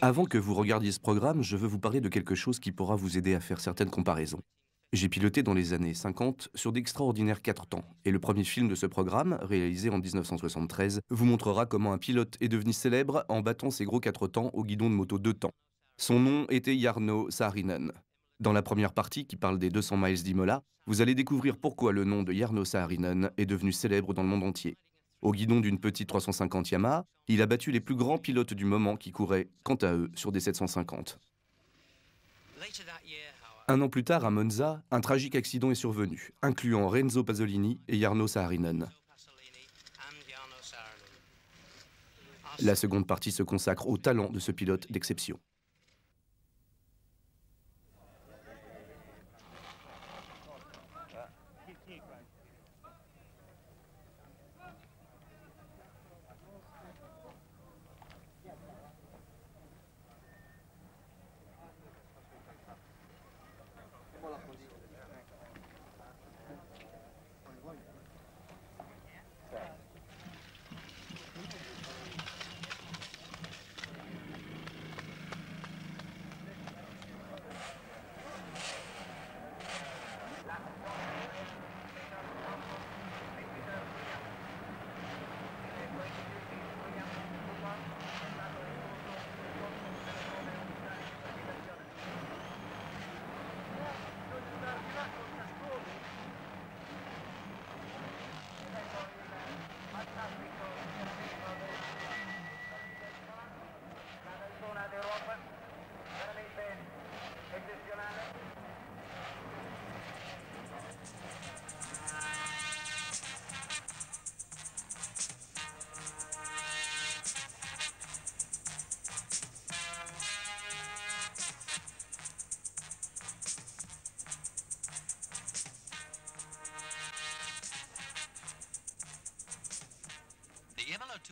Avant que vous regardiez ce programme, je veux vous parler de quelque chose qui pourra vous aider à faire certaines comparaisons. J'ai piloté dans les années 50 sur d'extraordinaires 4 temps, et le premier film de ce programme, réalisé en 1973, vous montrera comment un pilote est devenu célèbre en battant ses gros 4 temps au guidon de moto 2 temps. Son nom était Jarno Saarinen. Dans la première partie, qui parle des 200 miles d'Imola, vous allez découvrir pourquoi le nom de Jarno Saarinen est devenu célèbre dans le monde entier. Au guidon d'une petite 350 Yamaha, il a battu les plus grands pilotes du moment qui couraient, quant à eux, sur des 750. Un an plus tard, à Monza, un tragique accident est survenu, incluant Renzo Pasolini et Jarno Saarinen. La seconde partie se consacre au talent de ce pilote d'exception.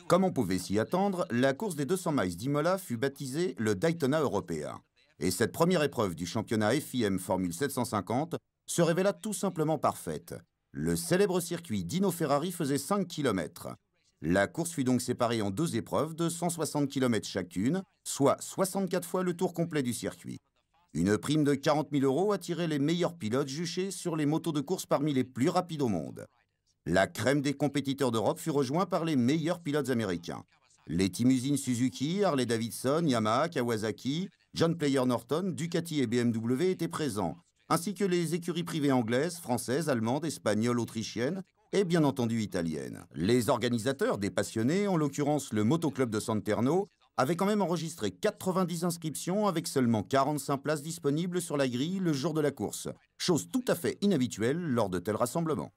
Comme on pouvait s'y attendre, la course des 200 miles d'Imola fut baptisée le Daytona européen. Et cette première épreuve du championnat FIM Formule 750 se révéla tout simplement parfaite. Le célèbre circuit Dino Ferrari faisait 5 km. La course fut donc séparée en 2 épreuves de 160 km chacune, soit 64 fois le tour complet du circuit. Une prime de 40 000 € attirait les meilleurs pilotes juchés sur les motos de course parmi les plus rapides au monde. La crème des compétiteurs d'Europe fut rejointe par les meilleurs pilotes américains. Les team usines Suzuki, Harley-Davidson, Yamaha, Kawasaki, John Player Norton, Ducati et BMW étaient présents, ainsi que les écuries privées anglaises, françaises, allemandes, espagnoles, autrichiennes et bien entendu italiennes. Les organisateurs, des passionnés, en l'occurrence le Motoclub de Santerno, avaient quand même enregistré 90 inscriptions avec seulement 45 places disponibles sur la grille le jour de la course, chose tout à fait inhabituelle lors de tels rassemblements.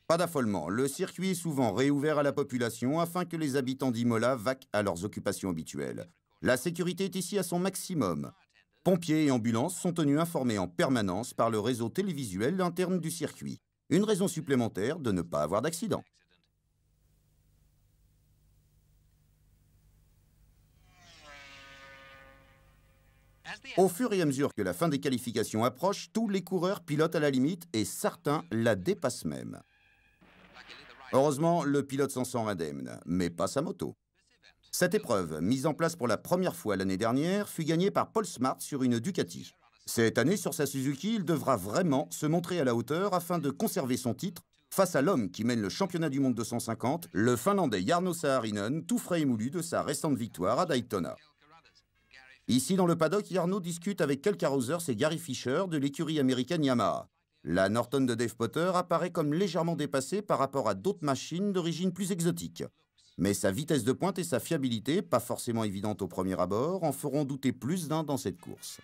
Pas d'affolement, le circuit est souvent réouvert à la population afin que les habitants d'Imola vaquent à leurs occupations habituelles. La sécurité est ici à son maximum. Pompiers et ambulances sont tenus informés en permanence par le réseau télévisuel interne du circuit. Une raison supplémentaire de ne pas avoir d'accident. Au fur et à mesure que la fin des qualifications approche, tous les coureurs pilotent à la limite et certains la dépassent même. Heureusement, le pilote s'en sort indemne, mais pas sa moto. Cette épreuve, mise en place pour la première fois l'année dernière, fut gagnée par Paul Smart sur une Ducati. Cette année, sur sa Suzuki, il devra vraiment se montrer à la hauteur afin de conserver son titre face à l'homme qui mène le championnat du monde 250, le Finlandais Jarno Saarinen, tout frais et moulu de sa récente victoire à Daytona. Ici, dans le paddock, Jarno discute avec Kel Carothers et Gary Fisher de l'écurie américaine Yamaha. La Norton de Dave Potter apparaît comme légèrement dépassée par rapport à d'autres machines d'origine plus exotique. Mais sa vitesse de pointe et sa fiabilité, pas forcément évidente au premier abord, en feront douter plus d'un dans cette course.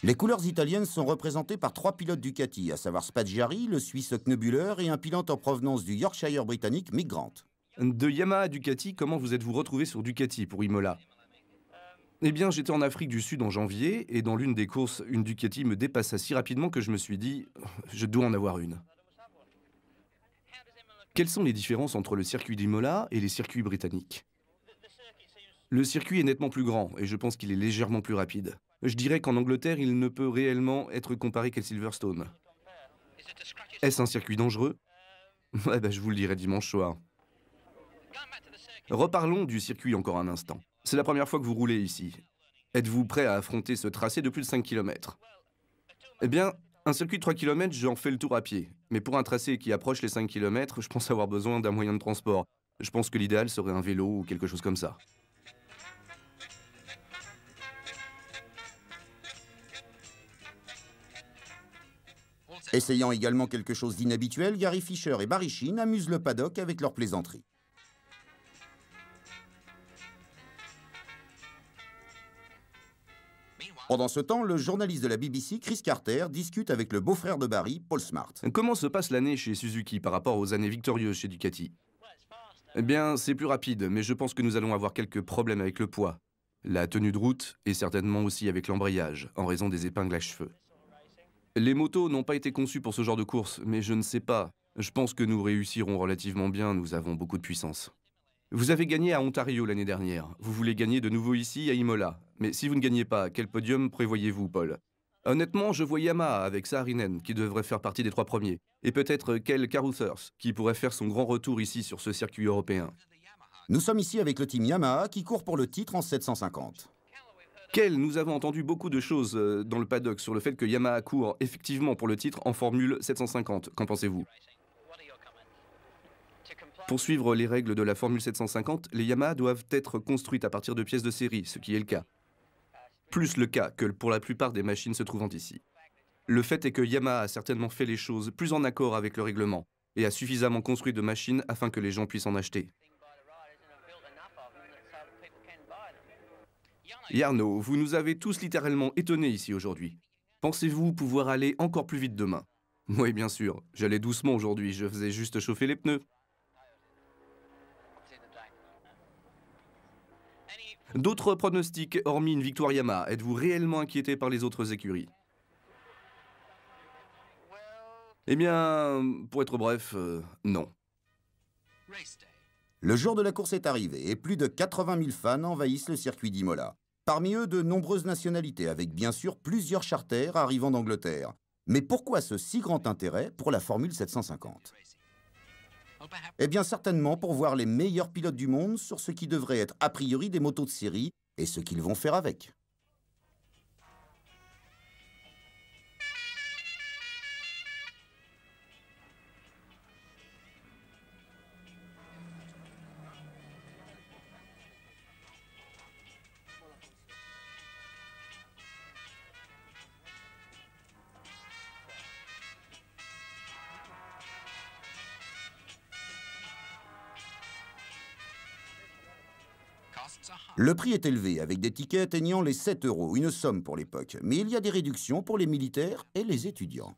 Les couleurs italiennes sont représentées par 3 pilotes Ducati, à savoir Spaggiari, le Suisse Knöbuller et un pilote en provenance du Yorkshire britannique Mick Grant. De Yamaha à Ducati, comment vous êtes-vous retrouvé sur Ducati pour Imola? Eh bien, j'étais en Afrique du Sud en janvier, et dans l'une des courses, une Ducati me dépassa si rapidement que je me suis dit « je dois en avoir une ». Quelles sont les différences entre le circuit d'Imola et les circuits britanniques? Le circuit est nettement plus grand et je pense qu'il est légèrement plus rapide. Je dirais qu'en Angleterre, il ne peut réellement être comparé qu'à Silverstone. Est-ce un circuit dangereux? Ouais, bah, je vous le dirai dimanche soir. Reparlons du circuit encore un instant. C'est la première fois que vous roulez ici. Êtes-vous prêt à affronter ce tracé de plus de 5 km? Eh bien, un circuit de 3 km, j'en fais le tour à pied. Mais pour un tracé qui approche les 5 km, je pense avoir besoin d'un moyen de transport. Je pense que l'idéal serait un vélo ou quelque chose comme ça. Essayant également quelque chose d'inhabituel, Gary Fisher et Barry Sheene amusent le paddock avec leurs plaisanteries. Pendant ce temps, le journaliste de la BBC, Chris Carter, discute avec le beau-frère de Barry, Paul Smart. Comment se passe l'année chez Suzuki par rapport aux années victorieuses chez Ducati? Eh bien, c'est plus rapide, mais je pense que nous allons avoir quelques problèmes avec le poids, la tenue de route et certainement aussi avec l'embrayage, en raison des épingles à cheveux. Les motos n'ont pas été conçues pour ce genre de course, mais je ne sais pas. Je pense que nous réussirons relativement bien, nous avons beaucoup de puissance. Vous avez gagné à Ontario l'année dernière. Vous voulez gagner de nouveau ici à Imola. Mais si vous ne gagnez pas, quel podium prévoyez-vous, Paul? Honnêtement, je vois Yamaha avec Saarinen, qui devrait faire partie des 3 premiers. Et peut-être Kel Caruthers, qui pourrait faire son grand retour ici sur ce circuit européen. Nous sommes ici avec le team Yamaha qui court pour le titre en 750. Kel, nous avons entendu beaucoup de choses dans le paddock sur le fait que Yamaha court effectivement pour le titre en Formule 750. Qu'en pensez-vous? Pour suivre les règles de la Formule 750, les Yamaha doivent être construites à partir de pièces de série, ce qui est le cas. Plus le cas que pour la plupart des machines se trouvant ici. Le fait est que Yamaha a certainement fait les choses plus en accord avec le règlement et a suffisamment construit de machines afin que les gens puissent en acheter. Jarno, vous nous avez tous littéralement étonnés ici aujourd'hui. Pensez-vous pouvoir aller encore plus vite demain? Oui, bien sûr. J'allais doucement aujourd'hui, je faisais juste chauffer les pneus. D'autres pronostics, hormis une victoire Yamaha, êtes-vous réellement inquiété par les autres écuries? Eh bien, pour être bref, non. Le jour de la course est arrivé et plus de 80 000 fans envahissent le circuit d'Imola. Parmi eux, de nombreuses nationalités, avec bien sûr plusieurs charters arrivant d'Angleterre. Mais pourquoi ce si grand intérêt pour la Formule 750? Eh bien certainement pour voir les meilleurs pilotes du monde sur ce qui devrait être a priori des motos de série et ce qu'ils vont faire avec. Le prix est élevé, avec des tickets atteignant les 7 €, une somme pour l'époque. Mais il y a des réductions pour les militaires et les étudiants.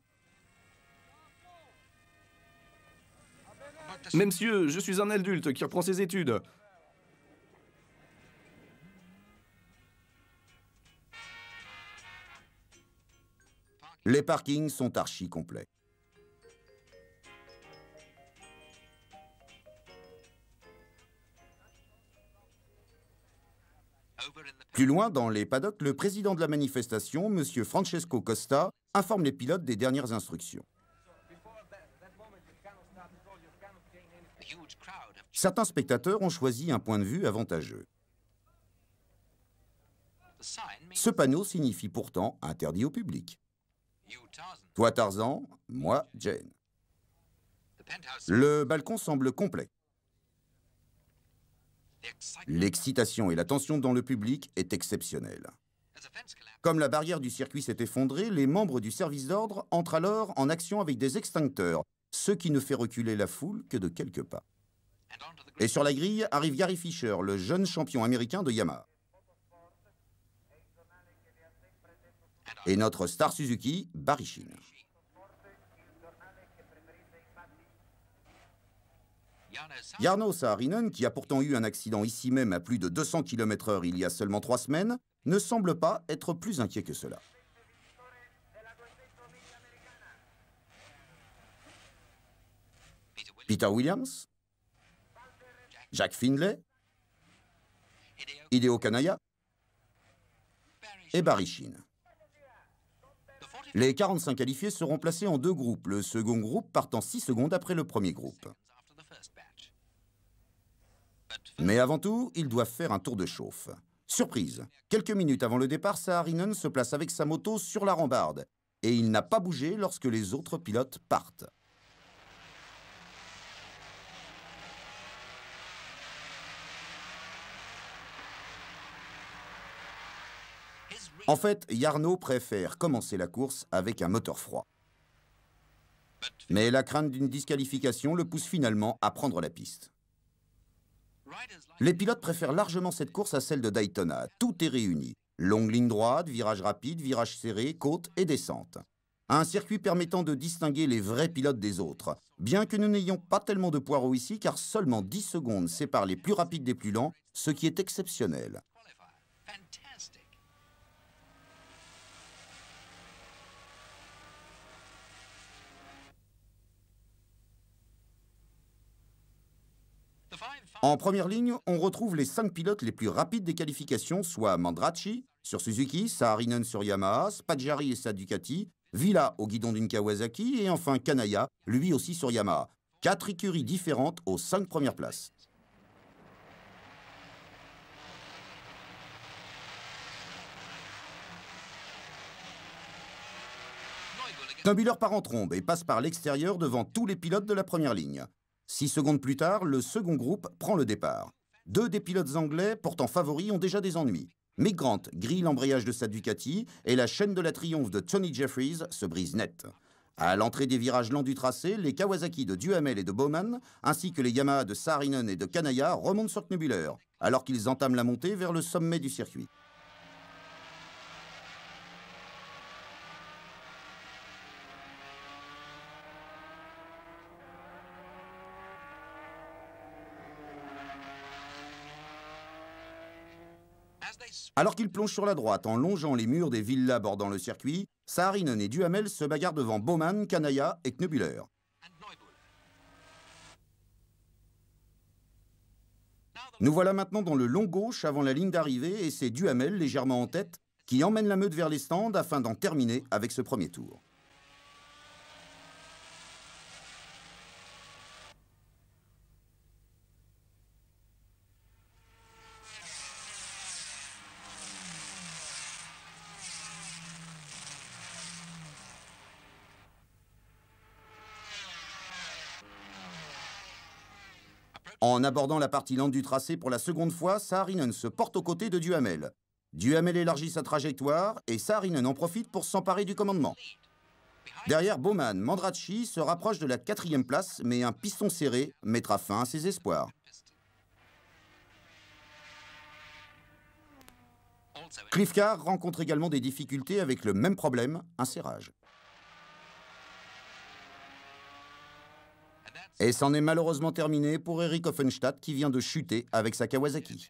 Mais monsieur, je suis un adulte qui reprend ses études. Les parkings sont archi complets. Plus loin, dans les paddocks, le président de la manifestation, M. Francesco Costa, informe les pilotes des dernières instructions. Certains spectateurs ont choisi un point de vue avantageux. Ce panneau signifie pourtant interdit au public. Toi Tarzan, moi Jane. Le balcon semble complet. L'excitation et la tension dans le public est exceptionnelle. Comme la barrière du circuit s'est effondrée, les membres du service d'ordre entrent alors en action avec des extincteurs, ce qui ne fait reculer la foule que de quelques pas. Et sur la grille arrive Gary Fisher, le jeune champion américain de Yamaha. Et notre star Suzuki, Barry Sheene. Jarno Saarinen, qui a pourtant eu un accident ici même à plus de 200 km/h il y a seulement 3 semaines, ne semble pas être plus inquiet que cela. Peter Williams, Jack Findlay, Hideo Kanaya et Barry Sheene. Les 45 qualifiés seront placés en deux groupes, le second groupe partant 6 secondes après le premier groupe. Mais avant tout, ils doivent faire un tour de chauffe. Surprise, quelques minutes avant le départ, Saarinen se place avec sa moto sur la rambarde et il n'a pas bougé lorsque les autres pilotes partent. En fait, Jarno préfère commencer la course avec un moteur froid. Mais la crainte d'une disqualification le pousse finalement à prendre la piste. Les pilotes préfèrent largement cette course à celle de Daytona. Tout est réuni. Longue ligne droite, virage rapide, virage serré, côte et descente. Un circuit permettant de distinguer les vrais pilotes des autres. Bien que nous n'ayons pas tellement de poireaux ici, car seulement 10 secondes séparent les plus rapides des plus lents, ce qui est exceptionnel. En première ligne, on retrouve les 5 pilotes les plus rapides des qualifications, soit Mandracci sur Suzuki, Saarinen sur Yamaha, Spaggiari et sa Ducati, Villa au guidon d'une Kawasaki et enfin Kanaya, lui aussi sur Yamaha. 4 écuries différentes aux 5 premières places. Knobuller part en trombe et passe par l'extérieur devant tous les pilotes de la première ligne. 6 secondes plus tard, le second groupe prend le départ. 2 des pilotes anglais, pourtant favoris, ont déjà des ennuis. Mick Grant grille l'embrayage de sa Ducati et la chaîne de la triomphe de Tony Jeffries se brise net. À l'entrée des virages lents du tracé, les Kawasaki de Duhamel et de Bowman, ainsi que les Yamaha de Saarinen et de Kanaya remontent sur Knobuller, alors qu'ils entament la montée vers le sommet du circuit. Alors qu'ils plongent sur la droite en longeant les murs des villas bordant le circuit, Saarinen et Duhamel se bagarrent devant Bowman, Kanaya et Knobuller. Nous voilà maintenant dans le long gauche avant la ligne d'arrivée et c'est Duhamel, légèrement en tête, qui emmène la meute vers les stands afin d'en terminer avec ce premier tour. En abordant la partie lente du tracé pour la seconde fois, Saarinen se porte aux côtés de Duhamel. Duhamel élargit sa trajectoire et Saarinen en profite pour s'emparer du commandement. Derrière Bowman, Mandracci se rapproche de la 4e place, mais un piston serré mettra fin à ses espoirs. Cliff Carr rencontre également des difficultés avec le même problème, un serrage. Et c'en est malheureusement terminé pour Eric Offenstadt qui vient de chuter avec sa Kawasaki.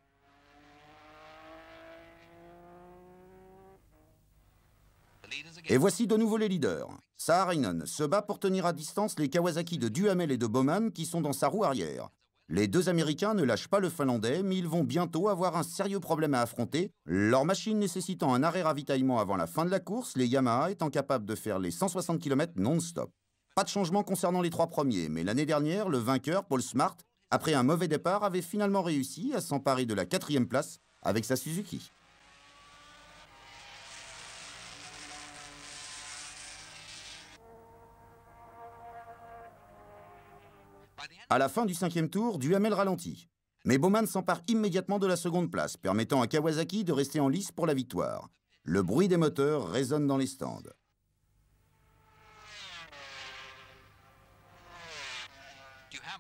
Et voici de nouveau les leaders. Saarinen se bat pour tenir à distance les Kawasaki de Duhamel et de Bowman qui sont dans sa roue arrière. Les deux Américains ne lâchent pas le Finlandais, mais ils vont bientôt avoir un sérieux problème à affronter, leur machine nécessitant un arrêt ravitaillement avant la fin de la course, les Yamaha étant capables de faire les 160 km non-stop. Pas de changement concernant les 3 premiers, mais l'année dernière, le vainqueur, Paul Smart, après un mauvais départ, avait finalement réussi à s'emparer de la 4e place avec sa Suzuki. À la fin du 5e tour, Duhamel ralentit. Mais Bowman s'empare immédiatement de la 2e place, permettant à Kawasaki de rester en lice pour la victoire. Le bruit des moteurs résonne dans les stands.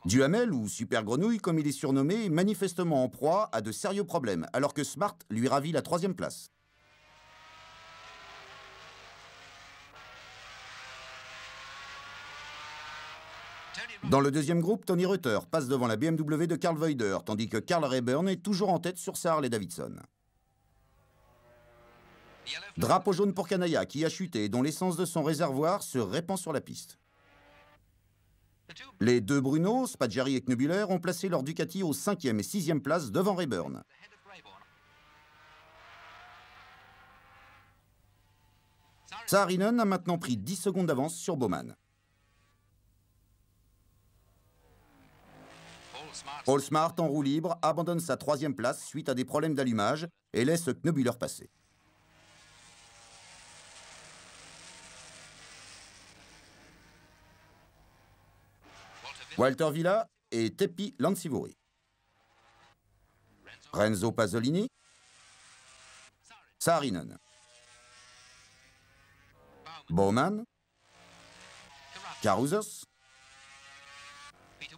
Duhamel, ou Super Grenouille comme il est surnommé, est manifestement en proie à de sérieux problèmes, alors que Smart lui ravit la 3e place. Dans le 2e groupe, Tony Reuter passe devant la BMW de Karl Voider, tandis que Karl Rayburn est toujours en tête sur sa Harley-Davidson. Drapeau jaune pour Kanaya, qui a chuté et dont l'essence de son réservoir se répand sur la piste. Les deux Bruno, Spadgeri et Knobuller, ont placé leur Ducati aux 5e et 6e places devant Rayburn. Saarinen a maintenant pris 10 secondes d'avance sur Bowman. Paul Smart, en roue libre, abandonne sa 3e place suite à des problèmes d'allumage et laisse Knobuller passer. Walter Villa et Teppi Lansivori. Renzo Pasolini. Saarinen. Bowman. Carousers.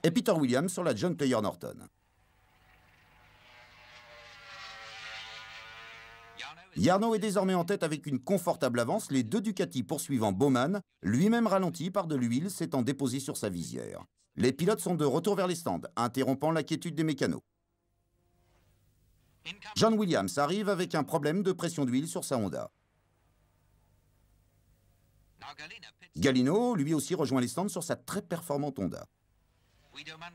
Et Peter Williams sur la John Player Norton. Jarno est désormais en tête avec une confortable avance, les deux Ducati poursuivant Bowman, lui-même ralenti par de l'huile s'étant déposé sur sa visière. Les pilotes sont de retour vers les stands, interrompant la quiétude des mécanos. John Williams arrive avec un problème de pression d'huile sur sa Honda. Galino, lui aussi, rejoint les stands sur sa très performante Honda.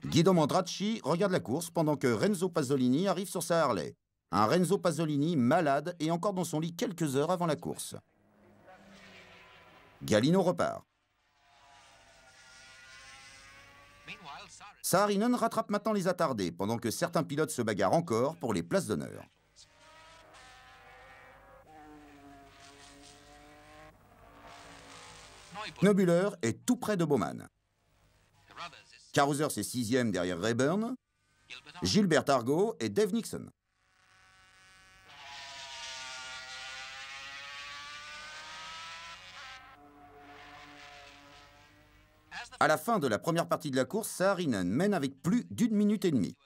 Guido Mandracci regarde la course pendant que Renzo Pasolini arrive sur sa Harley. Un Renzo Pasolini malade et encore dans son lit quelques heures avant la course. Galino repart. Saarinen rattrape maintenant les attardés, pendant que certains pilotes se bagarrent encore pour les places d'honneur. Knobuller est tout près de Bowman. Carousers est 6e derrière Rayburn. Gilbert Argo et Dave Nixon. À la fin de la première partie de la course, Saarinen mène avec plus d'1 minute et demie.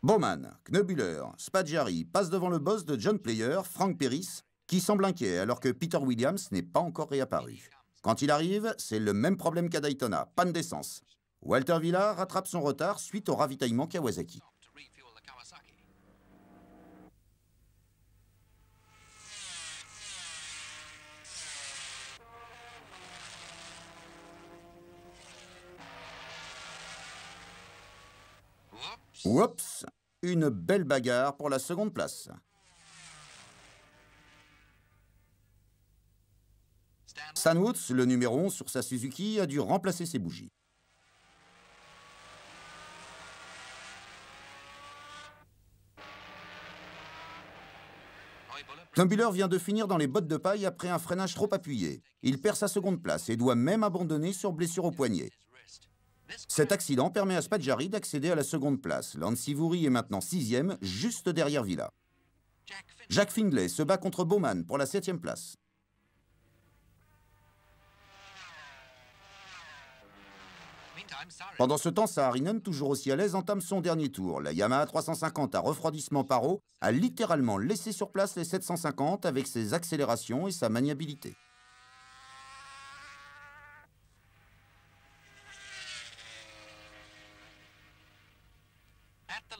Bowman, Knobuller, Spadgeri passent devant le boss de John Player, Frank Peris, qui semble inquiet alors que Peter Williams n'est pas encore réapparu. Quand il arrive, c'est le même problème qu'à Daytona, panne d'essence. Walter Villa rattrape son retard suite au ravitaillement Kawasaki. Oups, une belle bagarre pour la seconde place. Stan Woods, le numéro 11 sur sa Suzuki, a dû remplacer ses bougies. Knobuller vient de finir dans les bottes de paille après un freinage trop appuyé. Il perd sa seconde place et doit même abandonner sur blessure au poignet. Cet accident permet à Spadgeri d'accéder à la seconde place. Lansivori est maintenant 6e, juste derrière Villa. Jack Findlay se bat contre Bowman pour la 7e place. Pendant ce temps, Saarinen, toujours aussi à l'aise, entame son dernier tour. La Yamaha 350 à refroidissement par eau a littéralement laissé sur place les 750 avec ses accélérations et sa maniabilité.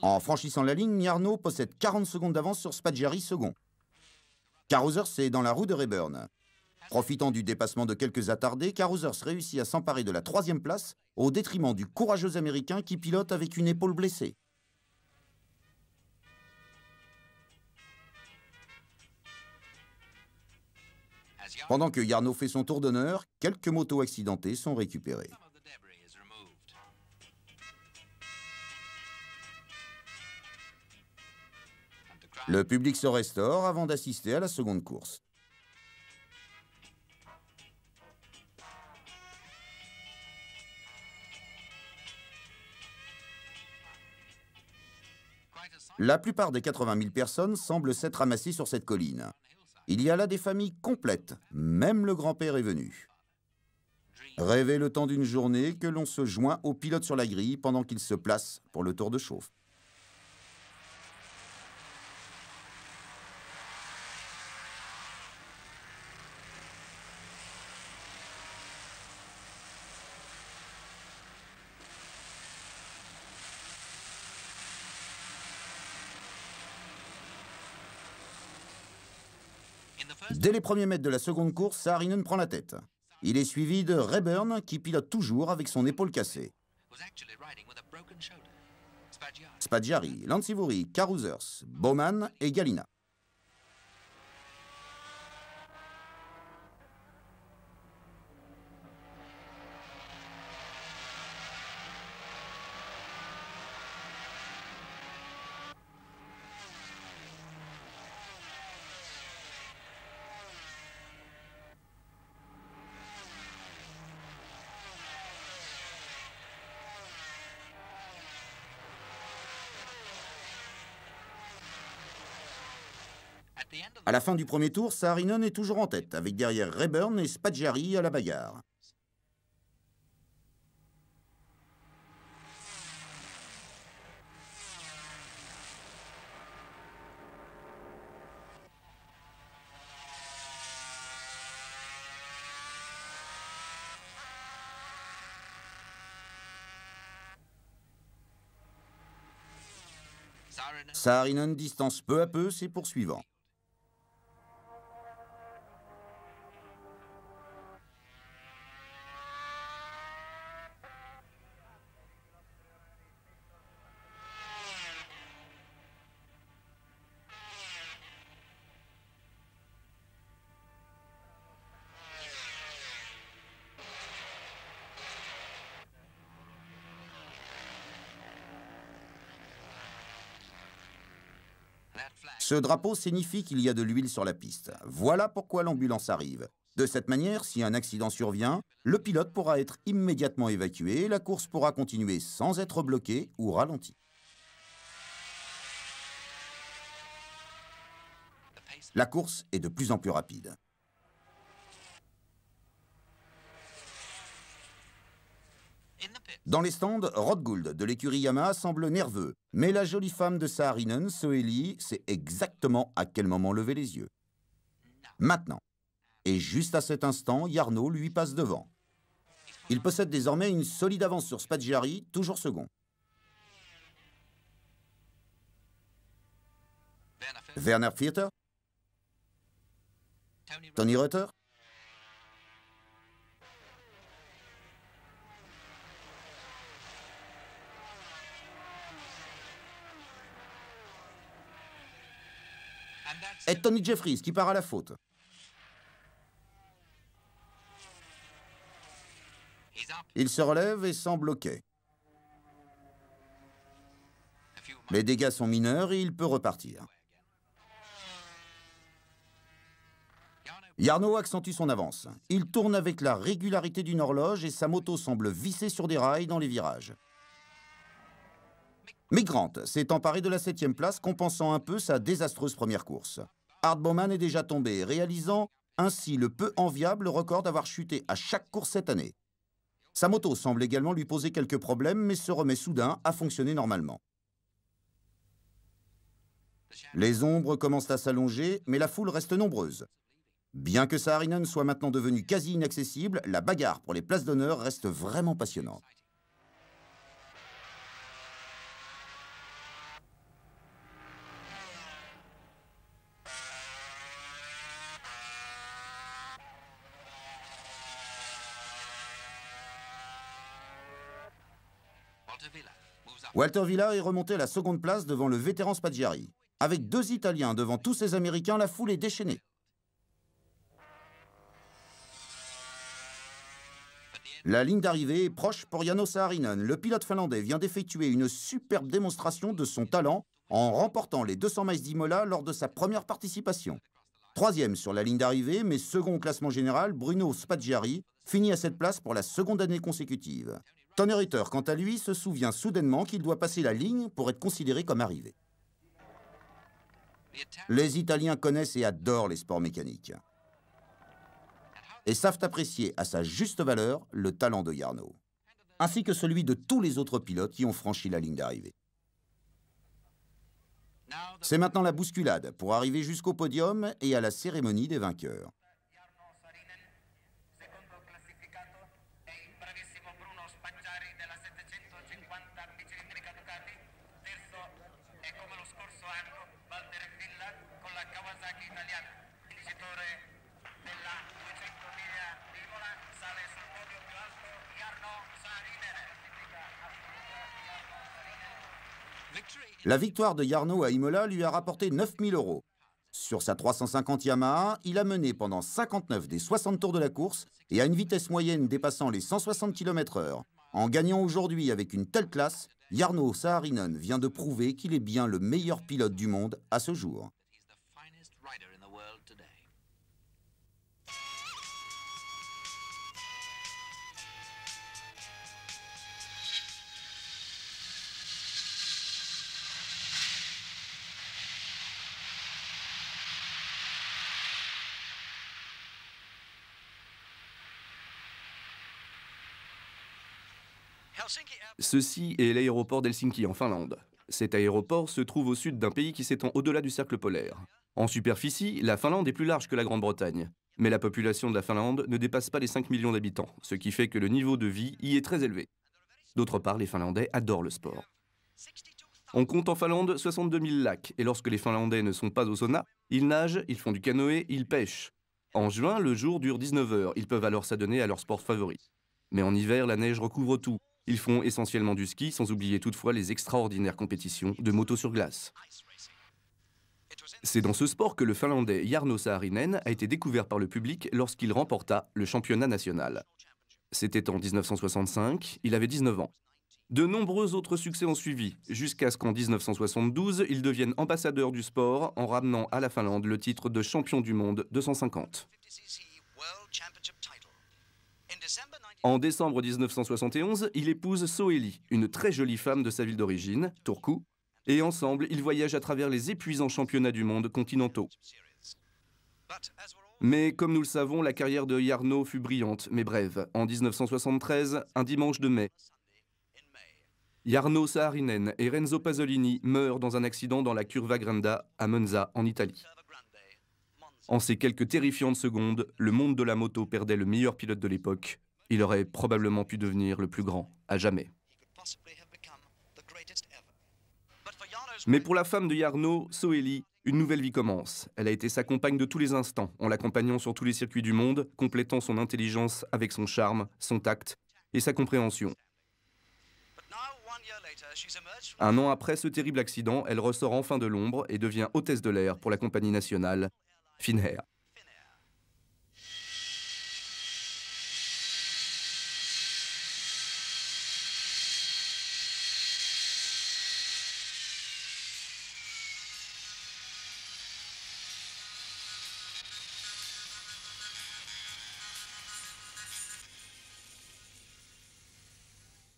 En franchissant la ligne, Jarno possède 40 secondes d'avance sur Spadgeri second. Carousers est dans la roue de Rayburn. Profitant du dépassement de quelques attardés, Carousers réussit à s'emparer de la 3e place au détriment du courageux Américain qui pilote avec une épaule blessée. Pendant que Jarno fait son tour d'honneur, quelques motos accidentées sont récupérées. Le public se restaure avant d'assister à la seconde course. La plupart des 80 000 personnes semblent s'être amassées sur cette colline. Il y a là des familles complètes, même le grand-père est venu. Rêver le temps d'une journée que l'on se joint au pilote sur la grille pendant qu'il se place pour le tour de chauffe. Dès les premiers mètres de la seconde course, Saarinen prend la tête. Il est suivi de Rayburn qui pilote toujours avec son épaule cassée. Spaggiari, Lansivori, Carousers, Bowman et Gallina. À la fin du premier tour, Saarinen est toujours en tête, avec derrière Rayburn et Spaggiari à la bagarre. Saarinen distance peu à peu ses poursuivants. Ce drapeau signifie qu'il y a de l'huile sur la piste. Voilà pourquoi l'ambulance arrive. De cette manière, si un accident survient, le pilote pourra être immédiatement évacué et la course pourra continuer sans être bloquée ou ralentie. La course est de plus en plus rapide. Dans les stands, Rod Gould de l'écurie Yamaha semble nerveux, mais la jolie femme de Saarinen, Soeli, sait exactement à quel moment lever les yeux. Maintenant. Et juste à cet instant, Jarno lui passe devant. Il possède désormais une solide avance sur Spaggiari, toujours second. Werner Vierter, Tony Reuter, et Tony Jeffries qui part à la faute. Il se relève et semble OK. Les dégâts sont mineurs et il peut repartir. Jarno accentue son avance. Il tourne avec la régularité d'une horloge et sa moto semble visser sur des rails dans les virages. Mick Grant s'est emparé de la 7e place, compensant un peu sa désastreuse première course. Art Bowman est déjà tombé, réalisant ainsi le peu enviable record d'avoir chuté à chaque course cette année. Sa moto semble également lui poser quelques problèmes, mais se remet soudain à fonctionner normalement. Les ombres commencent à s'allonger, mais la foule reste nombreuse. Bien que Saarinen soit maintenant devenu quasi inaccessible, la bagarre pour les places d'honneur reste vraiment passionnante. Walter Villa est remonté à la seconde place devant le vétéran Spaggiari. Avec 2 Italiens devant tous ces Américains, la foule est déchaînée. La ligne d'arrivée est proche pour Jarno Saarinen. Le pilote finlandais vient d'effectuer une superbe démonstration de son talent en remportant les 200 miles d'Imola lors de sa première participation. 3e sur la ligne d'arrivée, mais second au classement général, Bruno Spaggiari finit à cette place pour la seconde année consécutive. Tony Reuter, quant à lui, se souvient soudainement qu'il doit passer la ligne pour être considéré comme arrivé. Les Italiens connaissent et adorent les sports mécaniques et savent apprécier à sa juste valeur le talent de Jarno, ainsi que celui de tous les autres pilotes qui ont franchi la ligne d'arrivée. C'est maintenant la bousculade pour arriver jusqu'au podium et à la cérémonie des vainqueurs. La victoire de Jarno à Imola lui a rapporté 9 000 €. Sur sa 350 Yamaha, il a mené pendant 59 des 60 tours de la course et à une vitesse moyenne dépassant les 160 km/h. En gagnant aujourd'hui avec une telle classe, Jarno Saarinen vient de prouver qu'il est bien le meilleur pilote du monde à ce jour. Ceci est l'aéroport d'Helsinki en Finlande. Cet aéroport se trouve au sud d'un pays qui s'étend au-delà du cercle polaire. En superficie, la Finlande est plus large que la Grande-Bretagne. Mais la population de la Finlande ne dépasse pas les 5 millions d'habitants, ce qui fait que le niveau de vie y est très élevé. D'autre part, les Finlandais adorent le sport. On compte en Finlande 62 000 lacs, et lorsque les Finlandais ne sont pas au sauna, ils nagent, ils font du canoë, ils pêchent. En juin, le jour dure 19 heures, ils peuvent alors s'adonner à leur sport favori. Mais en hiver, la neige recouvre tout. Ils font essentiellement du ski, sans oublier toutefois les extraordinaires compétitions de moto sur glace. C'est dans ce sport que le Finlandais Jarno Saarinen a été découvert par le public lorsqu'il remporta le championnat national. C'était en 1965, il avait 19 ans. De nombreux autres succès ont suivi, jusqu'à ce qu'en 1972, il devienne ambassadeur du sport en ramenant à la Finlande le titre de champion du monde 250. En décembre 1971, il épouse Soeli, une très jolie femme de sa ville d'origine, Turku, et ensemble, ils voyagent à travers les épuisants championnats du monde continentaux. Mais comme nous le savons, la carrière de Jarno fut brillante, mais brève. En 1973, un dimanche de mai, Jarno Saarinen et Renzo Pasolini meurent dans un accident dans la Curva Granda à Monza, en Italie. En ces quelques terrifiantes secondes, le monde de la moto perdait le meilleur pilote de l'époque. Il aurait probablement pu devenir le plus grand à jamais. Mais pour la femme de Jarno, Soeli, une nouvelle vie commence. Elle a été sa compagne de tous les instants, en l'accompagnant sur tous les circuits du monde, complétant son intelligence avec son charme, son tact et sa compréhension. Un an après ce terrible accident, elle ressort enfin de l'ombre et devient hôtesse de l'air pour la compagnie nationale Finnair.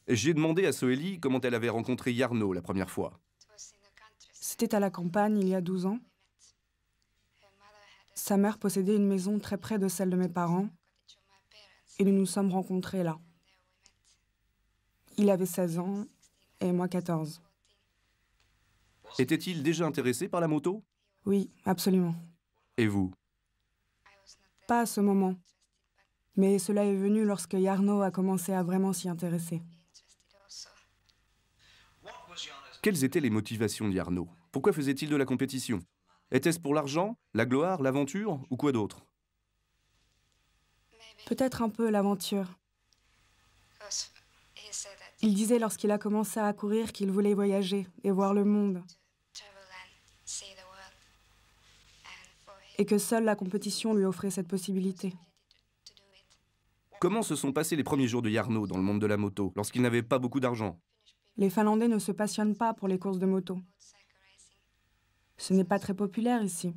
J'ai demandé à Soeli comment elle avait rencontré Jarno la première fois. C'était à la campagne il y a 12 ans. Sa mère possédait une maison très près de celle de mes parents et nous nous sommes rencontrés là. Il avait 16 ans et moi 14. Était-il déjà intéressé par la moto? Oui, absolument. Et vous? Pas à ce moment. Mais cela est venu lorsque Jarno a commencé à vraiment s'y intéresser. Quelles étaient les motivations de Jarno? Pourquoi faisait-il de la compétition? Était-ce pour l'argent, la gloire, l'aventure ou quoi d'autre? Peut-être un peu l'aventure. Il disait lorsqu'il a commencé à courir qu'il voulait voyager et voir le monde. Et que seule la compétition lui offrait cette possibilité. Comment se sont passés les premiers jours de Jarno dans le monde de la moto, lorsqu'il n'avait pas beaucoup d'argent? Les Finlandais ne se passionnent pas pour les courses de moto. Ce n'est pas très populaire ici.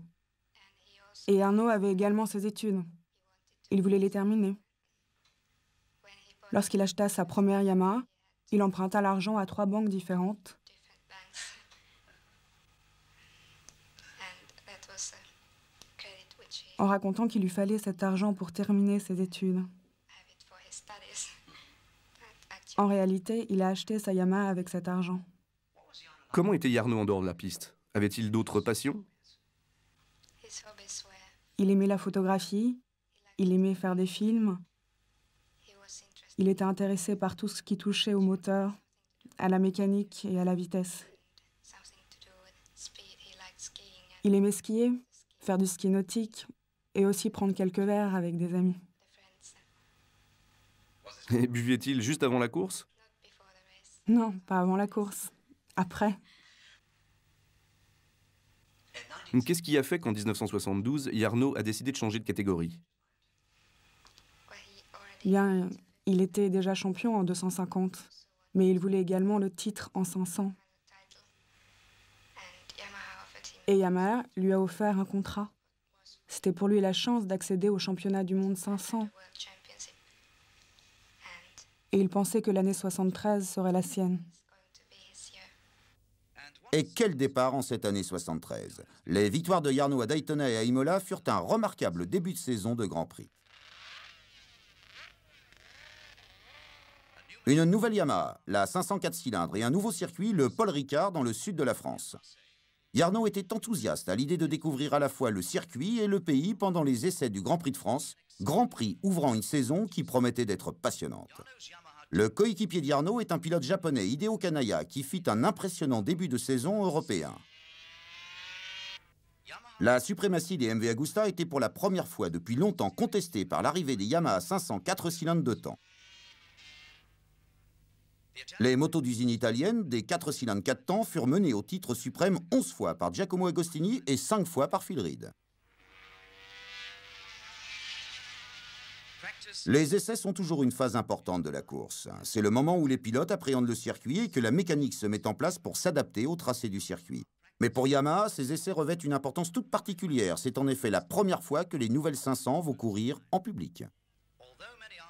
Et Jarno avait également ses études. Il voulait les terminer. Lorsqu'il acheta sa première Yamaha, il emprunta l'argent à 3 banques différentes. En racontant qu'il lui fallait cet argent pour terminer ses études. En réalité, il a acheté sa Yamaha avec cet argent. Comment était Jarno en dehors de la piste? Avait-il d'autres passions? Il aimait la photographie, il aimait faire des films. Il était intéressé par tout ce qui touchait au moteur, à la mécanique et à la vitesse. Il aimait skier, faire du ski nautique et aussi prendre quelques verres avec des amis. Et buvait-il juste avant la course? Non, pas avant la course. Après. Qu'est-ce qui a fait qu'en 1972, Yarno a décidé de changer de catégorie? Bien, il était déjà champion en 250, mais il voulait également le titre en 500. Et Yamaha lui a offert un contrat. C'était pour lui la chance d'accéder au championnat du monde 500. Et il pensait que l'année 73 serait la sienne. Et quel départ en cette année 73. Les victoires de Jarno à Daytona et à Imola furent un remarquable début de saison de Grand Prix. Une nouvelle Yamaha, la 504 cylindres, et un nouveau circuit, le Paul Ricard, dans le sud de la France. Jarno était enthousiaste à l'idée de découvrir à la fois le circuit et le pays pendant les essais du Grand Prix de France, Grand Prix ouvrant une saison qui promettait d'être passionnante. Le coéquipier d'Jarno est un pilote japonais, Hideo Kanaya, qui fit un impressionnant début de saison européen. La suprématie des MV Agusta était pour la première fois depuis longtemps contestée par l'arrivée des Yamaha 500 4 cylindres de temps. Les motos d'usine italienne, des 4 cylindres 4 temps, furent menées au titre suprême 11 fois par Giacomo Agostini et 5 fois par Phil Reed. Les essais sont toujours une phase importante de la course. C'est le moment où les pilotes appréhendent le circuit et que la mécanique se met en place pour s'adapter au tracé du circuit. Mais pour Yamaha, ces essais revêtent une importance toute particulière. C'est en effet la première fois que les nouvelles 500 vont courir en public.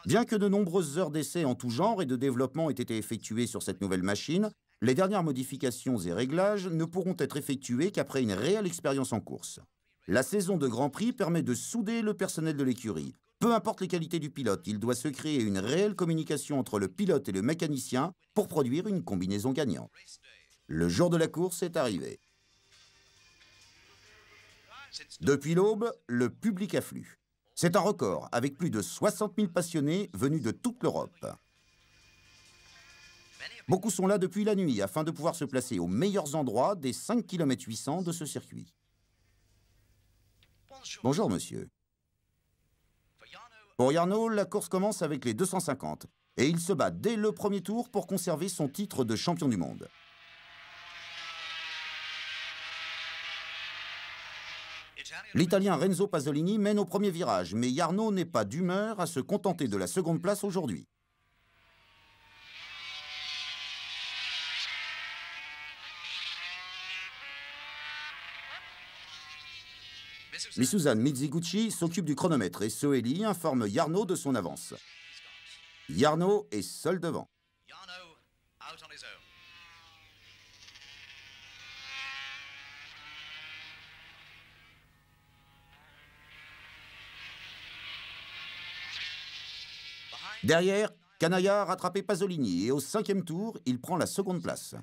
Bien que de nombreuses heures d'essais en tout genre et de développement aient été effectuées sur cette nouvelle machine, les dernières modifications et réglages ne pourront être effectués qu'après une réelle expérience en course. La saison de Grand Prix permet de souder le personnel de l'écurie. Peu importe les qualités du pilote, il doit se créer une réelle communication entre le pilote et le mécanicien pour produire une combinaison gagnante. Le jour de la course est arrivé. Depuis l'aube, le public afflue. C'est un record, avec plus de 60 000 passionnés venus de toute l'Europe. Beaucoup sont là depuis la nuit afin de pouvoir se placer aux meilleurs endroits des 5 km 800 de ce circuit. Bonjour, monsieur. Pour Jarno, la course commence avec les 250 et il se bat dès le premier tour pour conserver son titre de champion du monde. L'Italien Renzo Pasolini mène au premier virage, mais Jarno n'est pas d'humeur à se contenter de la seconde place aujourd'hui. Misuzan Mizuguchi s'occupe du chronomètre et Soeli informe Jarno de son avance. Jarno est seul devant. Derrière, Kanaya a rattrapé Pasolini et au 5e tour, il prend la seconde place.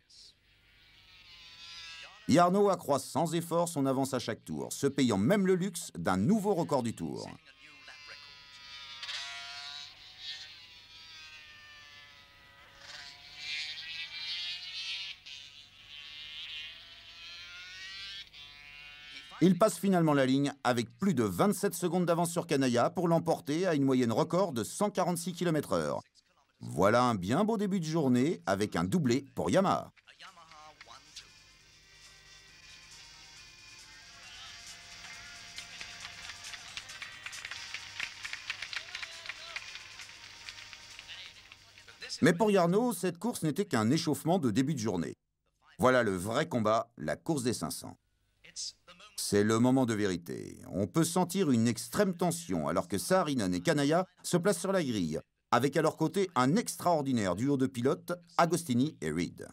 Jarno accroît sans effort son avance à chaque tour, se payant même le luxe d'un nouveau record du tour. Il passe finalement la ligne avec plus de 27 secondes d'avance sur Kanaya pour l'emporter à une moyenne record de 146 km/h. Voilà un bien beau début de journée avec un doublé pour Yamaha. Mais pour Jarno, cette course n'était qu'un échauffement de début de journée. Voilà le vrai combat, la course des 500. C'est le moment de vérité. On peut sentir une extrême tension alors que Saarinen et Kanaya se placent sur la grille, avec à leur côté un extraordinaire duo de pilotes, Agostini et Reed.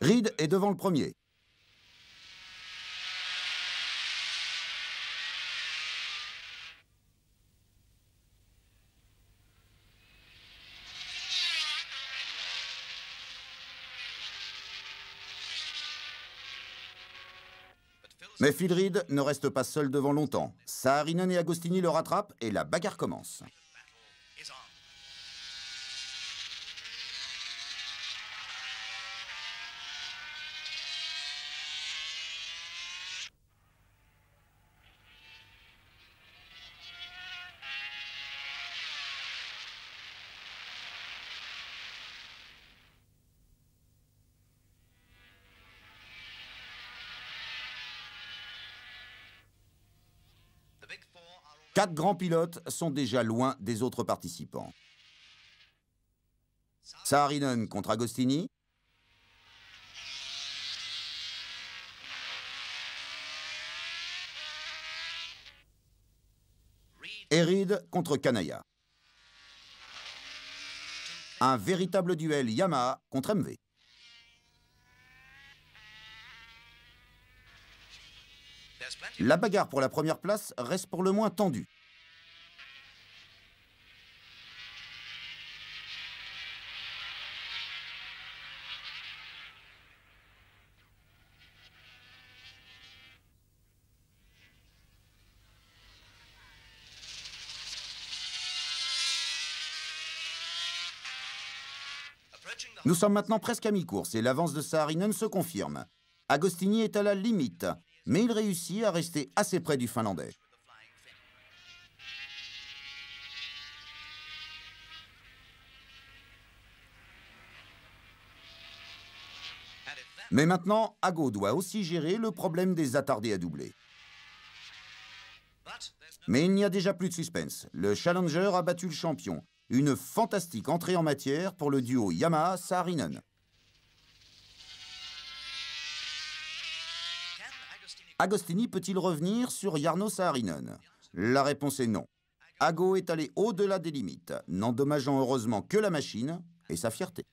Reed est devant le premier. Mais Phil Reed ne reste pas seul devant longtemps. Saarinen et Agostini le rattrapent et la bagarre commence. Quatre grands pilotes sont déjà loin des autres participants. Saarinen contre Agostini. Et Reed contre Kanaya. Un véritable duel Yamaha contre MV. La bagarre pour la première place reste pour le moins tendue. Nous sommes maintenant presque à mi-course et l'avance de Saarinen se confirme. Agostini est à la limite, mais il réussit à rester assez près du Finlandais. Mais maintenant, Ago doit aussi gérer le problème des attardés à doubler. Mais il n'y a déjà plus de suspense. Le challenger a battu le champion. Une fantastique entrée en matière pour le duo Yamaha-Saarinen. Agostini peut-il revenir sur Jarno Saarinen? La réponse est non. Ago est allé au-delà des limites, n'endommageant heureusement que la machine et sa fierté.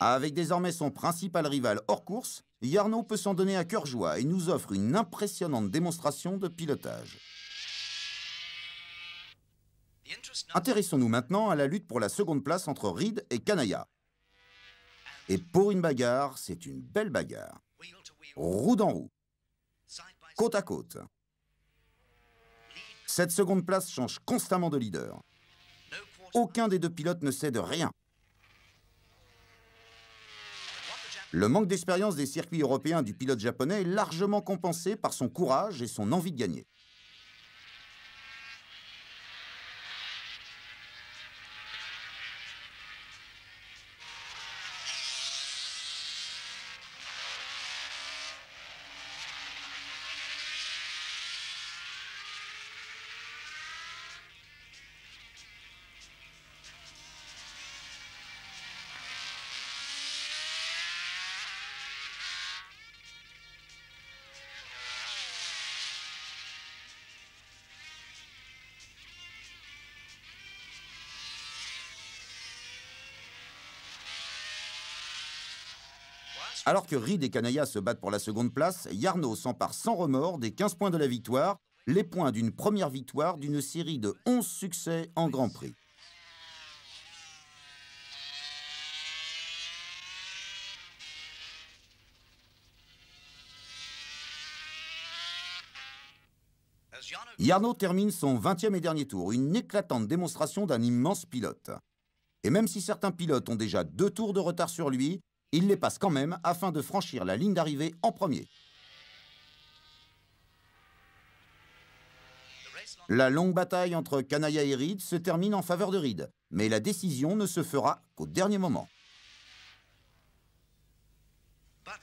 Avec désormais son principal rival hors course, Jarno peut s'en donner à cœur joie et nous offre une impressionnante démonstration de pilotage. Intéressons-nous maintenant à la lutte pour la seconde place entre Reed et Kanaya. Et pour une bagarre, c'est une belle bagarre. Roue dans roue, côte à côte. Cette seconde place change constamment de leader. Aucun des deux pilotes ne cède rien. Le manque d'expérience des circuits européens du pilote japonais est largement compensé par son courage et son envie de gagner. Alors que Reed et Kanaya se battent pour la seconde place, Jarno s'empare sans remords des 15 points de la victoire, les points d'une première victoire d'une série de 11 succès en Grand Prix. Jarno termine son 20e et dernier tour, une éclatante démonstration d'un immense pilote. Et même si certains pilotes ont déjà 2 tours de retard sur lui, il les passe quand même afin de franchir la ligne d'arrivée en premier. La longue bataille entre Kanaya et Reed se termine en faveur de Reed, mais la décision ne se fera qu'au dernier moment.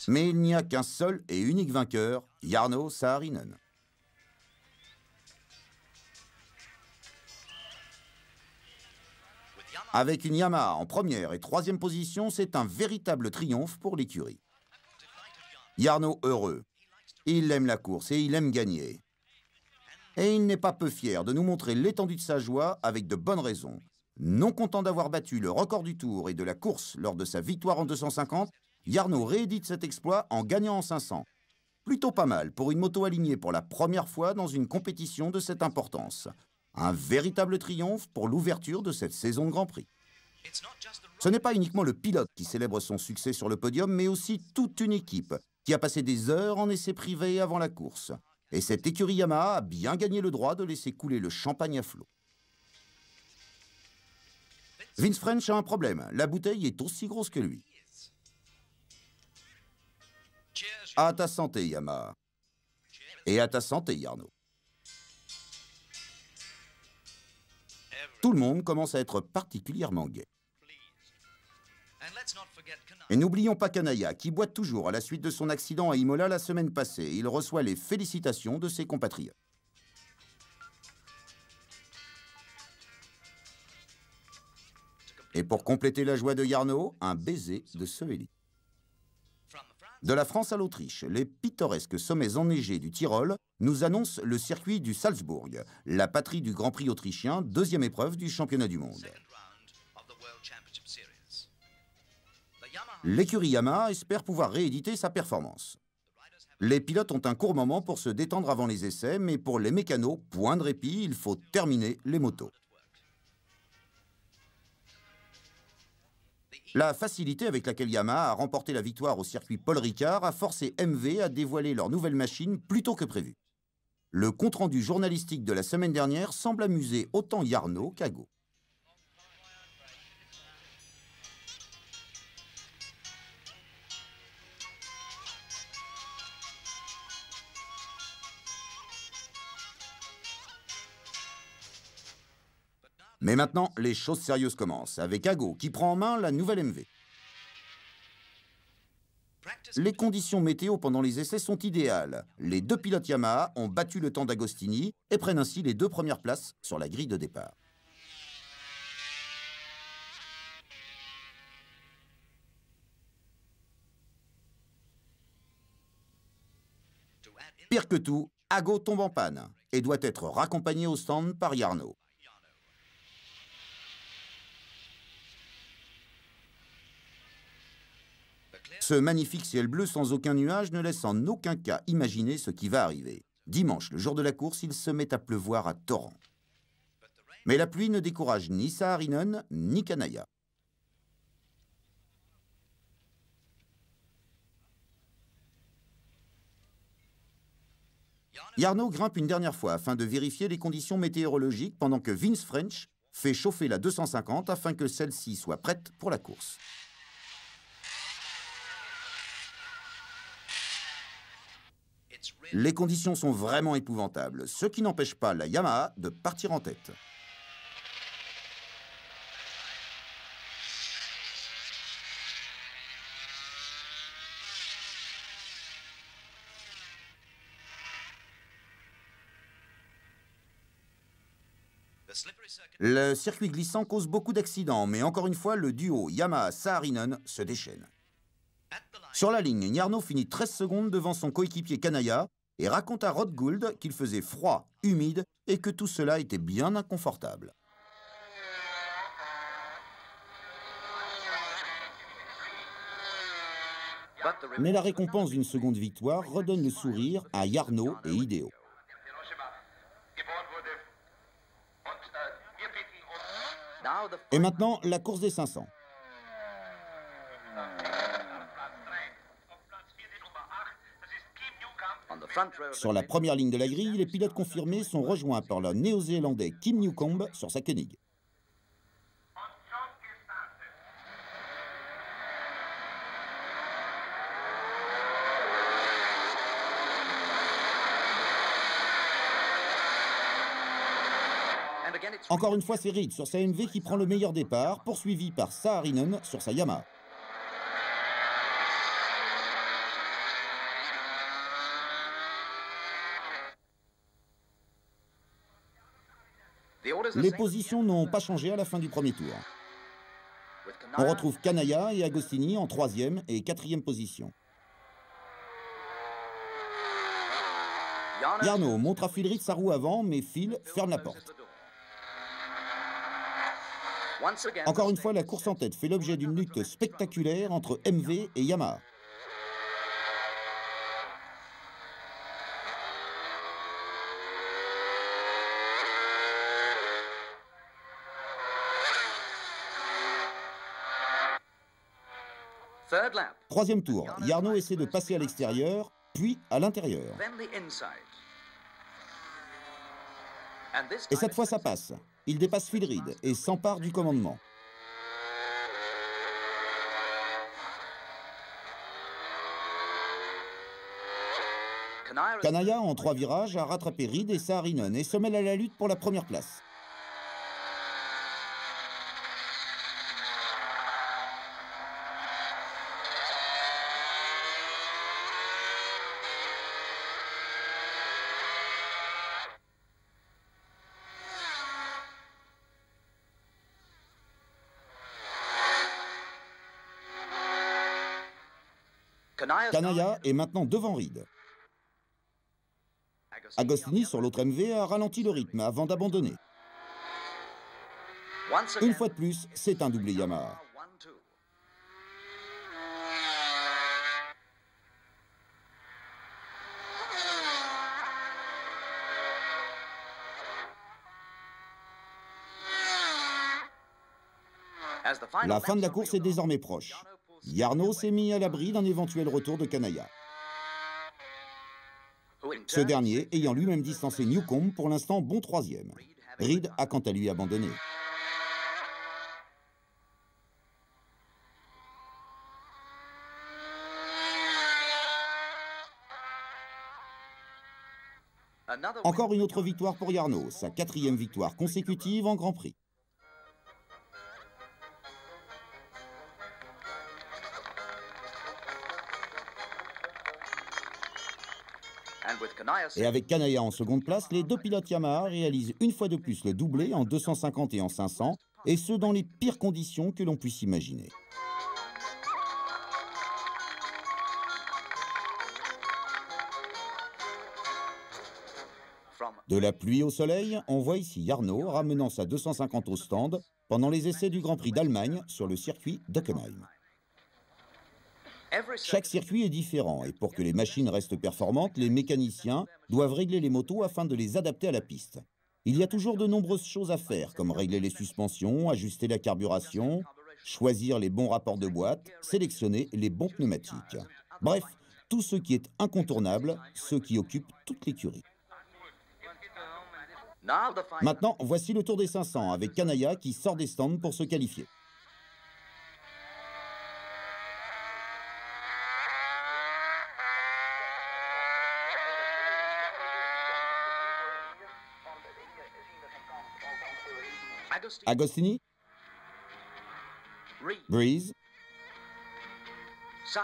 Mais il n'y a qu'un seul et unique vainqueur, Jarno Saarinen. Avec une Yamaha en première et 3e position, c'est un véritable triomphe pour l'écurie. Jarno heureux. Il aime la course et il aime gagner. Et il n'est pas peu fier de nous montrer l'étendue de sa joie avec de bonnes raisons. Non content d'avoir battu le record du Tour et de la course lors de sa victoire en 250, Jarno réédite cet exploit en gagnant en 500. Plutôt pas mal pour une moto alignée pour la première fois dans une compétition de cette importance. Un véritable triomphe pour l'ouverture de cette saison de Grand Prix. Ce n'est pas uniquement le pilote qui célèbre son succès sur le podium, mais aussi toute une équipe qui a passé des heures en essais privés avant la course. Et cette écurie Yamaha a bien gagné le droit de laisser couler le champagne à flot. Vince French a un problème, la bouteille est aussi grosse que lui. À ta santé, Yamaha. Et à ta santé, Jarno. Tout le monde commence à être particulièrement gai. Et n'oublions pas Kanaya, qui boite toujours à la suite de son accident à Imola la semaine passée. Il reçoit les félicitations de ses compatriotes. Et pour compléter la joie de Jarno, un baiser de Soeli. De la France à l'Autriche, les pittoresques sommets enneigés du Tyrol nous annoncent le circuit du Salzbourg, la patrie du Grand Prix autrichien, deuxième épreuve du championnat du monde. L'écurie Yamaha espère pouvoir rééditer sa performance. Les pilotes ont un court moment pour se détendre avant les essais, mais pour les mécanos, point de répit, il faut terminer les motos. La facilité avec laquelle Yamaha a remporté la victoire au circuit Paul Ricard a forcé MV à dévoiler leur nouvelle machine plus tôt que prévu. Le compte-rendu journalistique de la semaine dernière semble amuser autant Jarno qu'Ago. Mais maintenant, les choses sérieuses commencent, avec Ago qui prend en main la nouvelle MV. Les conditions météo pendant les essais sont idéales. Les deux pilotes Yamaha ont battu le temps d'Agostini et prennent ainsi les deux premières places sur la grille de départ. Pire que tout, Ago tombe en panne et doit être raccompagné au stand par Jarno. Ce magnifique ciel bleu sans aucun nuage ne laisse en aucun cas imaginer ce qui va arriver. Dimanche, le jour de la course, il se met à pleuvoir à torrent. Mais la pluie ne décourage ni Saarinen ni Kanaya. Jarno grimpe une dernière fois afin de vérifier les conditions météorologiques pendant que Vince French fait chauffer la 250 afin que celle-ci soit prête pour la course. Les conditions sont vraiment épouvantables, ce qui n'empêche pas la Yamaha de partir en tête. Le circuit glissant cause beaucoup d'accidents, mais encore une fois, le duo Yamaha-Saarinen se déchaîne. Sur la ligne, Jarno finit 13 secondes devant son coéquipier Kanaya et raconte à Rod Gould qu'il faisait froid, humide et que tout cela était bien inconfortable. Mais la récompense d'une seconde victoire redonne le sourire à Jarno et Hideo. Et maintenant, la course des 500. Sur la première ligne de la grille, les pilotes confirmés sont rejoints par le néo-zélandais Kim Newcombe sur sa Koenig. Encore une fois, c'est Reed sur sa MV qui prend le meilleur départ, poursuivi par Saarinen sur sa Yamaha. Les positions n'ont pas changé à la fin du premier tour. On retrouve Kanaya et Agostini en 3e et 4e position. Jarno montre à Phil Reed sa roue avant, mais Phil ferme la porte. Encore une fois, la course en tête fait l'objet d'une lutte spectaculaire entre MV et Yamaha. Troisième tour, Jarno essaie de passer à l'extérieur, puis à l'intérieur. Et cette fois, ça passe. Il dépasse Phil Reed et s'empare du commandement. Kanaya, en 3 virages, a rattrapé Reed et Saarinen et se mêle à la lutte pour la première place. Kanaya est maintenant devant Reed. Agostini, sur l'autre MV, a ralenti le rythme avant d'abandonner. Une fois de plus, c'est un doublé Yamaha. La fin de la course est désormais proche. Jarno s'est mis à l'abri d'un éventuel retour de Kanaya. Ce dernier ayant lui-même distancé Newcombe, pour l'instant bon troisième. Reed a quant à lui abandonné. Encore une autre victoire pour Jarno, sa 4e victoire consécutive en Grand Prix. Et avec Kanaya en seconde place, les 2 pilotes Yamaha réalisent une fois de plus le doublé en 250 et en 500, et ce dans les pires conditions que l'on puisse imaginer. De la pluie au soleil, on voit ici Jarno ramenant sa 250 au stand pendant les essais du Grand Prix d'Allemagne sur le circuit d'Hockenheim. Chaque circuit est différent et pour que les machines restent performantes, les mécaniciens doivent régler les motos afin de les adapter à la piste. Il y a toujours de nombreuses choses à faire, comme régler les suspensions, ajuster la carburation, choisir les bons rapports de boîte, sélectionner les bons pneumatiques. Bref, tout ce qui est incontournable, ce qui occupe toute l'écurie. Maintenant, voici le Tour des 500 avec Kanaya qui sort des stands pour se qualifier. Agostini, Breeze,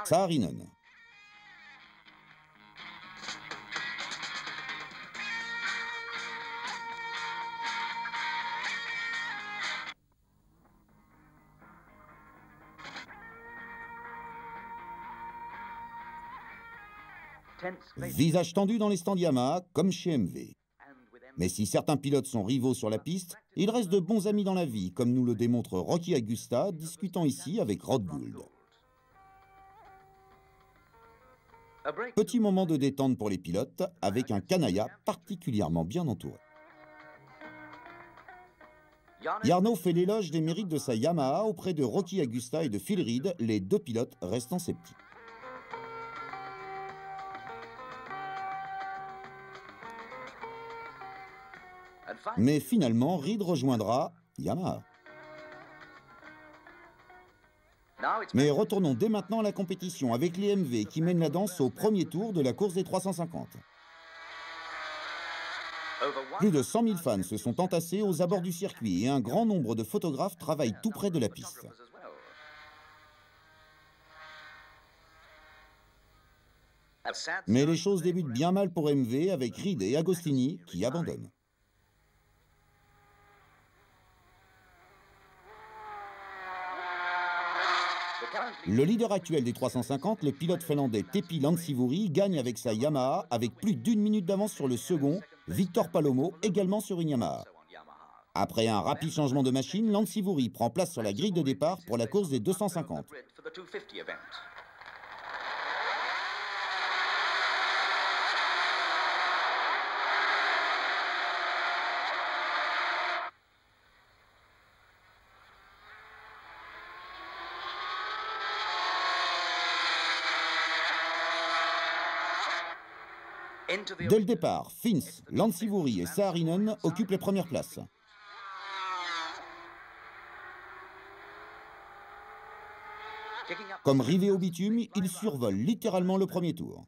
Saarinen. Visage tendu dans les stands Yamaha, comme chez MV. Mais si certains pilotes sont rivaux sur la piste, ils restent de bons amis dans la vie, comme nous le démontre Rocky Agusta, discutant ici avec Rod Gould. Petit moment de détente pour les pilotes, avec un Kanaya particulièrement bien entouré. Jarno fait l'éloge des mérites de sa Yamaha auprès de Rocky Agusta et de Phil Reed, les 2 pilotes restant sceptiques. Mais finalement, Reed rejoindra Yamaha. Mais retournons dès maintenant à la compétition avec les MV qui mènent la danse au premier tour de la course des 350. Plus de 100 000 fans se sont entassés aux abords du circuit et un grand nombre de photographes travaillent tout près de la piste. Mais les choses débutent bien mal pour MV avec Reed et Agostini qui abandonnent. Le leader actuel des 350, le pilote finlandais Tepi Lanssivuri, gagne avec sa Yamaha avec plus d'1 minute d'avance sur le second, Victor Palomo, également sur une Yamaha. Après un rapide changement de machine, Lanssivuri prend place sur la grille de départ pour la course des 250. Dès le départ, Fins, Lansivuori et Saarinen occupent les premières places. Comme rivés au bitume, ils survolent littéralement le premier tour.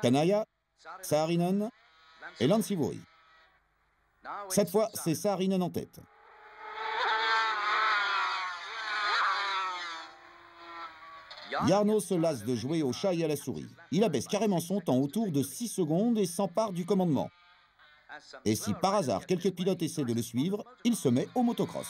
Kanaya, Saarinen et Lansivuori. Cette fois, c'est Saarinen en tête. Jarno se lasse de jouer au chat et à la souris. Il abaisse carrément son temps autour de 6 secondes et s'empare du commandement. Et si par hasard quelques pilotes essaient de le suivre, il se met au motocross.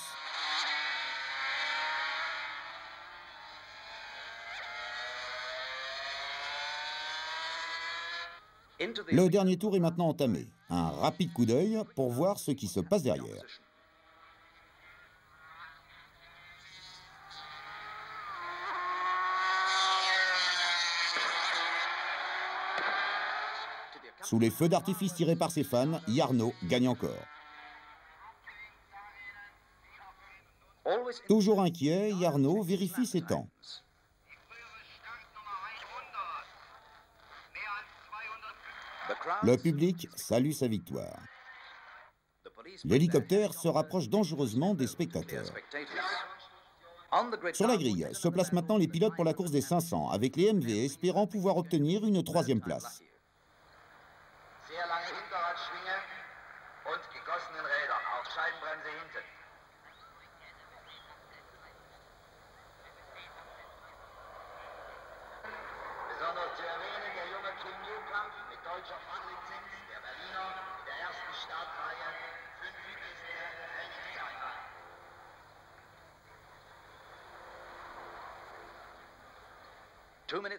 Le dernier tour est maintenant entamé. Un rapide coup d'œil pour voir ce qui se passe derrière. Sous les feux d'artifice tirés par ses fans, Jarno gagne encore. Toujours inquiet, Jarno vérifie ses temps. Le public salue sa victoire. L'hélicoptère se rapproche dangereusement des spectateurs. Sur la grille se placent maintenant les pilotes pour la course des 500, avec les MV espérant pouvoir obtenir une 3e place.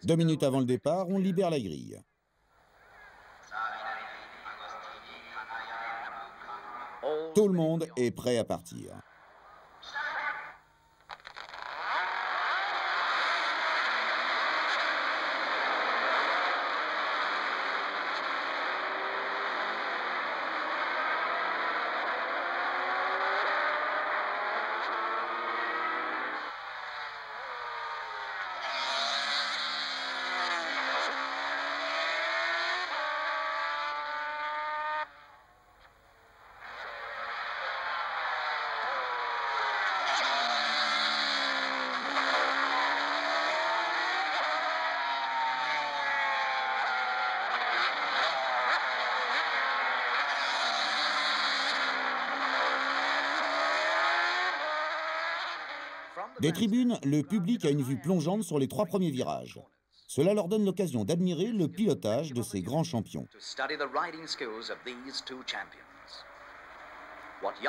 Deux minutes avant le départ, on libère la grille. Tout le monde est prêt à partir. Des tribunes, le public a une vue plongeante sur les 3 premiers virages. Cela leur donne l'occasion d'admirer le pilotage de ces grands champions.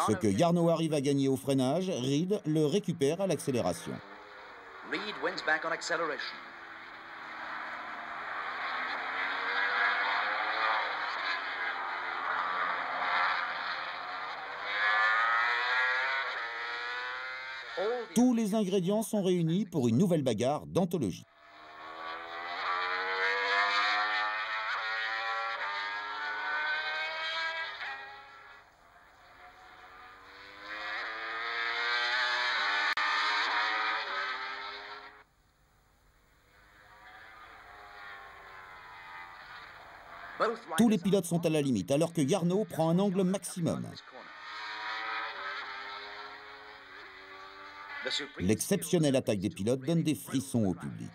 Ce que Jarno arrive à gagner au freinage, Reed le récupère à l'accélération. Tous les ingrédients sont réunis pour une nouvelle bagarre d'anthologie. Tous les pilotes sont à la limite, alors que Jarno prend un angle maximum. L'exceptionnelle attaque des pilotes donne des frissons au public.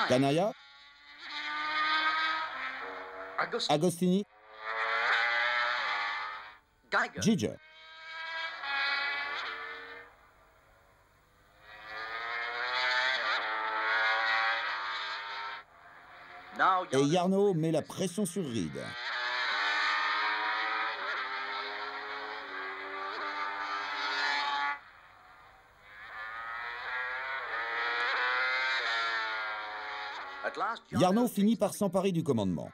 Kanaya, Agostini, Giger. Et Jarno met la pression sur Reed. Jarno finit par s'emparer du commandement.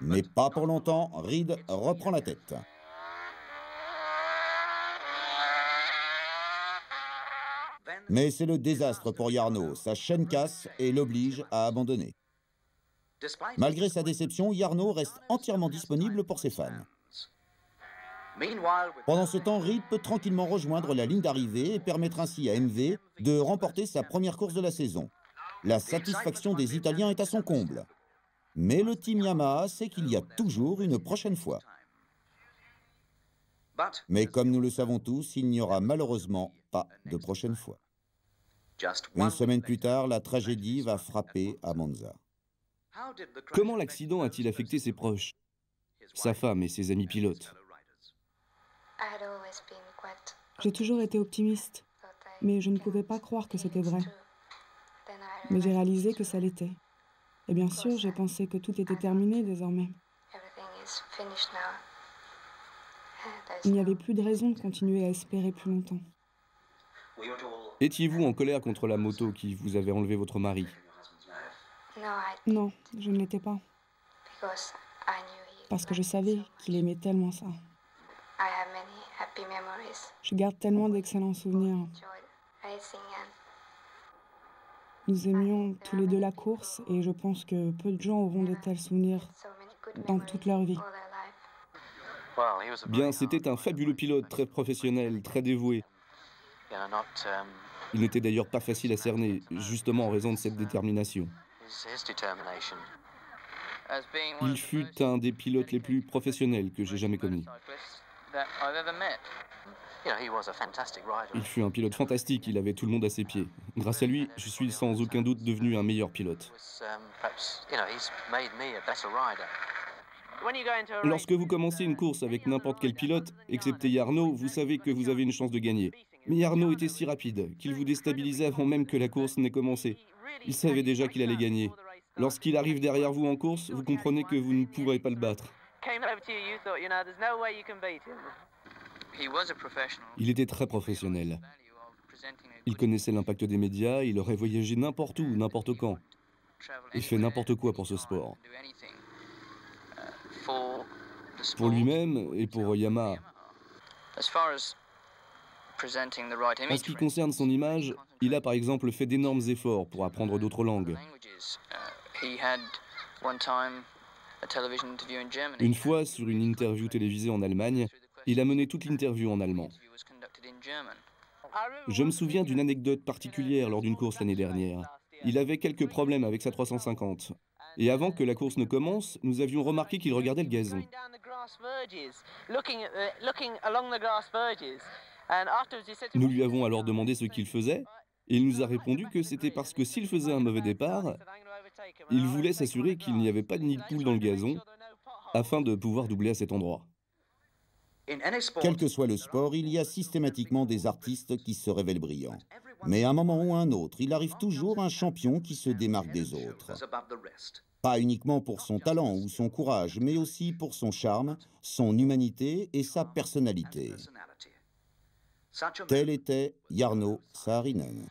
Mais pas pour longtemps, Reed reprend la tête. Mais c'est le désastre pour Jarno. Sa chaîne casse et l'oblige à abandonner. Malgré sa déception, Jarno reste entièrement disponible pour ses fans. Pendant ce temps, Reed peut tranquillement rejoindre la ligne d'arrivée et permettre ainsi à MV de remporter sa première course de la saison. La satisfaction des Italiens est à son comble. Mais le team Yamaha sait qu'il y a toujours une prochaine fois. Mais comme nous le savons tous, il n'y aura malheureusement pas de prochaine fois. Une semaine plus tard, la tragédie va frapper à Monza. Comment l'accident a-t-il affecté ses proches, sa femme et ses amis pilotes? J'ai toujours été optimiste, mais je ne pouvais pas croire que c'était vrai. Mais j'ai réalisé que ça l'était. Et bien sûr, j'ai pensé que tout était terminé désormais. Il n'y avait plus de raison de continuer à espérer plus longtemps. Étiez-vous en colère contre la moto qui vous avait enlevé votre mari? Non, je ne l'étais pas. Parce que je savais qu'il aimait tellement ça. Je garde tellement d'excellents souvenirs. Nous aimions tous les deux la course et je pense que peu de gens auront de tels souvenirs dans toute leur vie. Bien, c'était un fabuleux pilote, très professionnel, très dévoué. Il n'était d'ailleurs pas facile à cerner, justement en raison de cette détermination. Il fut un des pilotes les plus professionnels que j'ai jamais connus. Il fut un pilote fantastique, il avait tout le monde à ses pieds. Grâce à lui, je suis sans aucun doute devenu un meilleur pilote. Lorsque vous commencez une course avec n'importe quel pilote, excepté Jarno, vous savez que vous avez une chance de gagner. Mais Jarno était si rapide qu'il vous déstabilisait avant même que la course n'ait commencé. Il savait déjà qu'il allait gagner. Lorsqu'il arrive derrière vous en course, vous comprenez que vous ne pourrez pas le battre. Il était très professionnel. Il connaissait l'impact des médias, il aurait voyagé n'importe où, n'importe quand. Il fait n'importe quoi pour ce sport. Pour lui-même et pour Yamaha. En ce qui concerne son image, il a par exemple fait d'énormes efforts pour apprendre d'autres langues. Une fois, sur une interview télévisée en Allemagne, il a mené toute l'interview en allemand. Je me souviens d'une anecdote particulière lors d'une course l'année dernière. Il avait quelques problèmes avec sa 350. Et avant que la course ne commence, nous avions remarqué qu'il regardait le gazon. Nous lui avons alors demandé ce qu'il faisait, et il nous a répondu que c'était parce que s'il faisait un mauvais départ, il voulait s'assurer qu'il n'y avait pas de nid de poule dans le gazon, afin de pouvoir doubler à cet endroit. Quel que soit le sport, il y a systématiquement des artistes qui se révèlent brillants. Mais à un moment ou à un autre, il arrive toujours un champion qui se démarque des autres. Pas uniquement pour son talent ou son courage, mais aussi pour son charme, son humanité et sa personnalité. Tel était Jarno Saarinen.